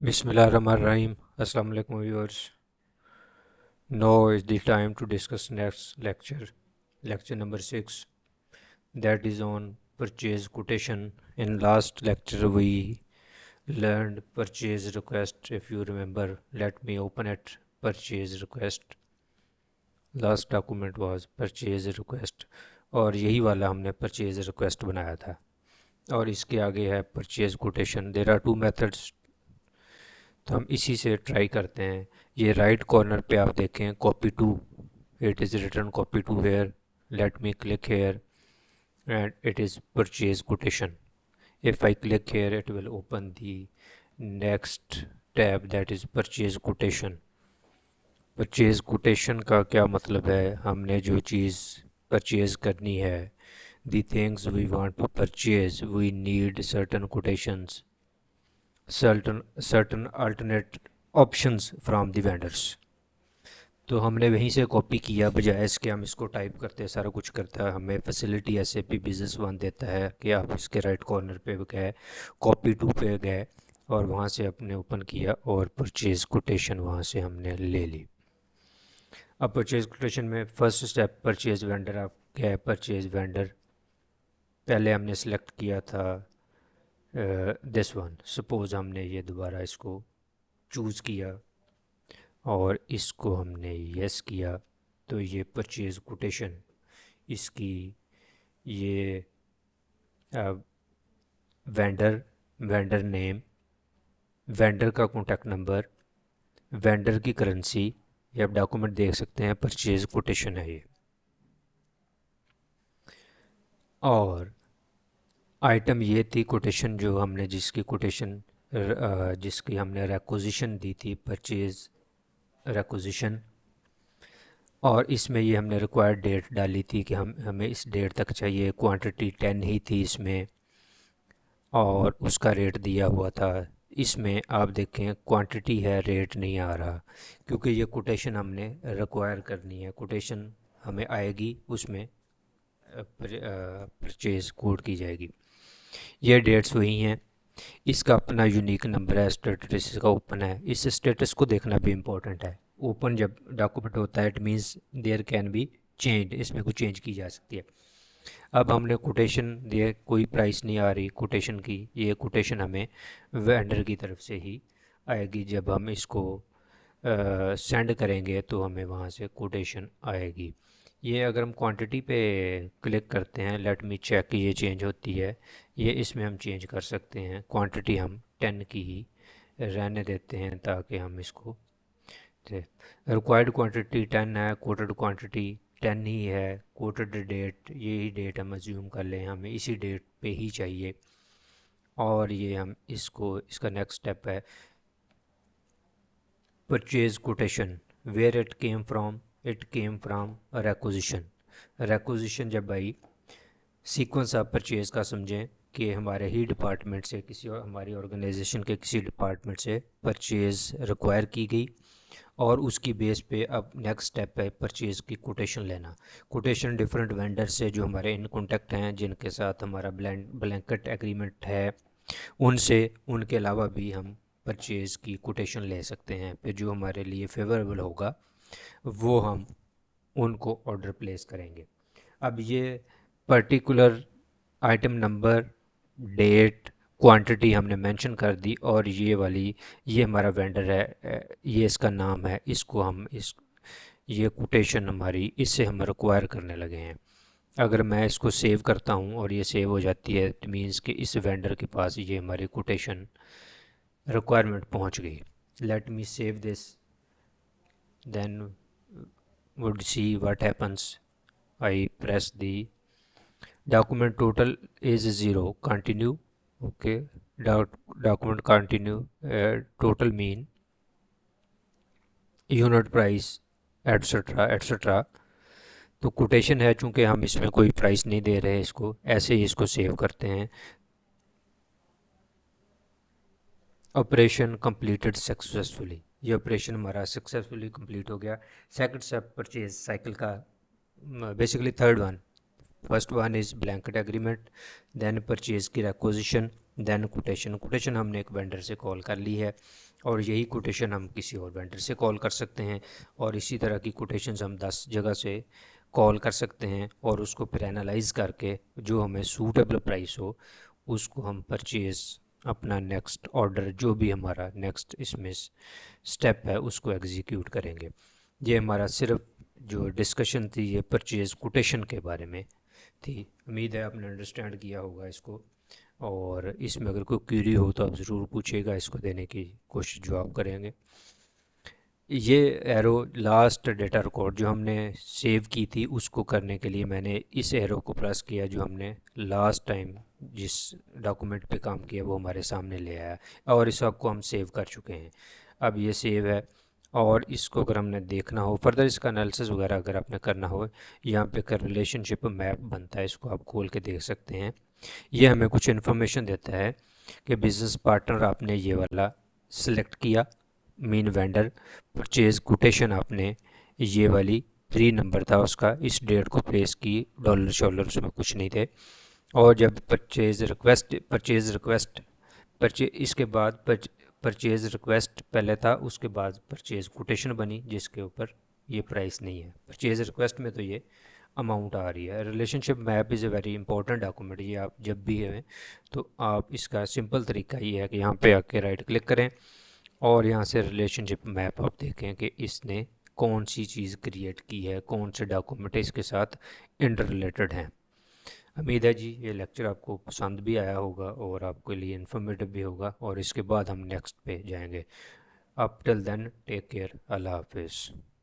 Bismillahirrahmanirrahim. Assalamu alaikum viewers. Now is the time to discuss next lecture number 6, that is on purchase quotation. In last lecture we learned purchase request. If you remember, let me open it. Purchase request. Last document was purchase request और यही वाला हमने purchase request बनाया था और इसके आगे है purchase quotation. There are two methods, तो हम इसी से ट्राई करते हैं. ये राइट कॉर्नर पे आप देखें copy to, it is return copy to here. Let me click here and it is purchase quotation. If I click here, it will open the next tab, that is purchase quotation. Purchase quotation का क्या मतलब है? हमने जो चीज़ purchase करनी है, the things we want to purchase, we need certain quotations, certain alternate options from the vendors. तो हमने वहीं से कॉपी किया, बजाय इसके हम इसको टाइप करते हैं, सारा कुछ करता है. हमें फैसिलिटी SAP बिजनेस वन देता है कि आप इसके राइट कॉर्नर पे गए, कॉपी टू पे गए और वहाँ से अपने ओपन किया और परचेज कोटेशन वहाँ से हमने ले ली. अब परचेज कोटेशन में फर्स्ट स्टेप परचेज वेंडर. आप क्या है परचेज वेंडर? पहले हमने सेलेक्ट किया था दिस वन. सपोज़ हमने ये दोबारा इसको चूज़ किया और इसको हमने यस किया, तो ये परचेज कोटेशन, इसकी ये वेंडर नेम, वेंडर का कॉन्टैक्ट नंबर, वेंडर की करेंसी, ये आप डॉक्यूमेंट देख सकते हैं. परचेज कोटेशन है ये. और आइटम ये थी कोटेशन जो हमने जिसकी हमने रिक्विजिशन दी थी, परचेज रिक्विजिशन. और इसमें ये हमने रिक्वायर्ड डेट डाली थी कि हमें इस डेट तक चाहिए. क्वांटिटी 10 ही थी इसमें और उसका रेट दिया हुआ था. इसमें आप देखें क्वांटिटी है, रेट नहीं आ रहा, क्योंकि ये कोटेशन हमने रिक्वायर करनी है. कोटेशन हमें आएगी, उसमें परचेज कोड की जाएगी. ये डेट्स वही हैं. इसका अपना यूनिक नंबर है. स्टेटस इसका ओपन है. इस स्टेटस को देखना भी इम्पोर्टेंट है. ओपन जब डॉक्यूमेंट होता है, it means there can be change, इसमें कुछ चेंज की जा सकती है. अब हमने कोटेशन दिए, कोई प्राइस नहीं आ रही कोटेशन की. ये कोटेशन हमें वेंडर की तरफ से ही आएगी. जब हम इसको सेंड करेंगे तो हमें वहाँ से कोटेशन आएगी. ये अगर हम क्वांटिटी पे क्लिक करते हैं, लेट मी चेक कि ये चेंज होती है. ये इसमें हम चेंज कर सकते हैं. क्वांटिटी हम 10 की ही रहने देते हैं ताकि हम इसको रिक्वायर्ड क्वांटिटी 10 है, कोटेड क्वांटिटी 10 ही है. कोटेड डेट, यही डेट हम अज्यूम कर लें, हमें इसी डेट पे ही चाहिए. और ये हम इसका नेक्स्ट स्टेप है purchase quotation. Where it came from? It came from requisition. Requisition जब आई, सीक्वेंस आप परचेज का समझें कि हमारे ही डिपार्टमेंट से, हमारी ऑर्गेनाइजेशन के किसी डिपार्टमेंट से परचेज रिक्वायर की गई और उसकी बेस पे अब नेक्स्ट स्टेप है परचेज़ की कोटेशन लेना. कोटेशन डिफरेंट वेंडर से जो हमारे इन कॉन्टैक्ट हैं, जिनके साथ हमारा ब्लैंकेट एग्रीमेंट है, उनसे, उनके अलावा भी हम परचेज़ की कोटेशन ले सकते हैं. फिर जो हमारे लिए फेवरेबल होगा वो हम उनको ऑर्डर प्लेस करेंगे. अब ये particular item number, date, quantity हमने मेंशन कर दी और ये हमारा वेंडर है, ये इसका नाम है. इसको हम ये कोटेशन हमारी इससे हम रिक्वायर करने लगे हैं. अगर मैं इसको सेव करता हूँ और ये सेव हो जाती है, इट मीन्स कि इस वेंडर के पास ये हमारी कोटेशन रिक्वायरमेंट पहुँच गई. Let me save this, then would see what happens. I press the document total is 0, continue. Okay, document continue. Total mean unit price etc etc. तो कोटेशन है, चूँकि हम इसमें कोई प्राइस नहीं दे रहे, इसको ऐसे ही इसको सेव करते हैं. Operation completed successfully. ये ऑपरेशन हमारा सक्सेसफुली कंप्लीट हो गया. सेकंड स्टेप परचेज साइकिल का, basically third one, first one is blanket agreement, then purchase की रिक्विजिशन, देन कोटेशन। कोटेशन हमने एक वेंडर से कॉल कर ली है और यही कोटेशन हम किसी और वेंडर से कॉल कर सकते हैं, और इसी तरह की कोटेशंस हम 10 जगह से कॉल कर सकते हैं, और उसको फिर एनालाइज करके जो हमें सूटेबल प्राइस हो उसको हम परचेज़ अपना नेक्स्ट ऑर्डर जो भी हमारा नेक्स्ट इसमें स्टेप है उसको एग्जीक्यूट करेंगे। ये हमारा सिर्फ जो डिस्कशन थी ये परचेज़ कोटेशन के बारे में थी। उम्मीद है आपने अंडरस्टैंड किया होगा इसको, और इसमें अगर कोई क्वेरी हो तो आप ज़रूर पूछिएगा, इसको देने की कोशिश जवाब करेंगे। ये एरो लास्ट डेटा रिकॉर्ड जो हमने सेव की थी उसको करने के लिए मैंने इस एरो को प्रेस किया, जो हमने लास्ट टाइम जिस डॉक्यूमेंट पे काम किया वो हमारे सामने ले आया, और इस सबको हम सेव कर चुके हैं। अब ये सेव है, और इसको अगर हमने देखना हो फर्दर, इसका एनालिसिस वगैरह अगर आपने करना हो, यहाँ पे कर रिलेशनशिप मैप बनता है, इसको आप खोल के देख सकते हैं। ये हमें कुछ इन्फॉर्मेशन देता है कि बिज़नेस पार्टनर आपने ये वाला सिलेक्ट किया, मीन वेंडर, परचेज कोटेशन आपने ये वाली 3 नंबर था उसका, इस डेट को प्लेस की, डॉलर शॉलर उसमें कुछ नहीं थे। और जब परचेज रिक्वेस्ट इसके बाद परचेज रिक्वेस्ट पहले था, उसके बाद परचेज कोटेशन बनी जिसके ऊपर ये प्राइस नहीं है। परचेज रिक्वेस्ट में तो ये अमाउंट आ रही है। Relationship map is a very important document, ये आप जब भी हैं तो आप इसका सिंपल तरीका ये है कि यहाँ पे आके राइट क्लिक करें और यहाँ से रिलेशनशिप मैप आप देखें कि इसने कौन सी चीज़ क्रिएट की है, कौन से डॉक्यूमेंट इसके साथ इंटर रिलेटेड हैं। उम्मीद है जी ये लेक्चर आपको पसंद भी आया होगा और आपके लिए इन्फॉर्मेटिव भी होगा, और इसके बाद हम नेक्स्ट पे जाएंगे। Up till then take care, Allah हाफिज़।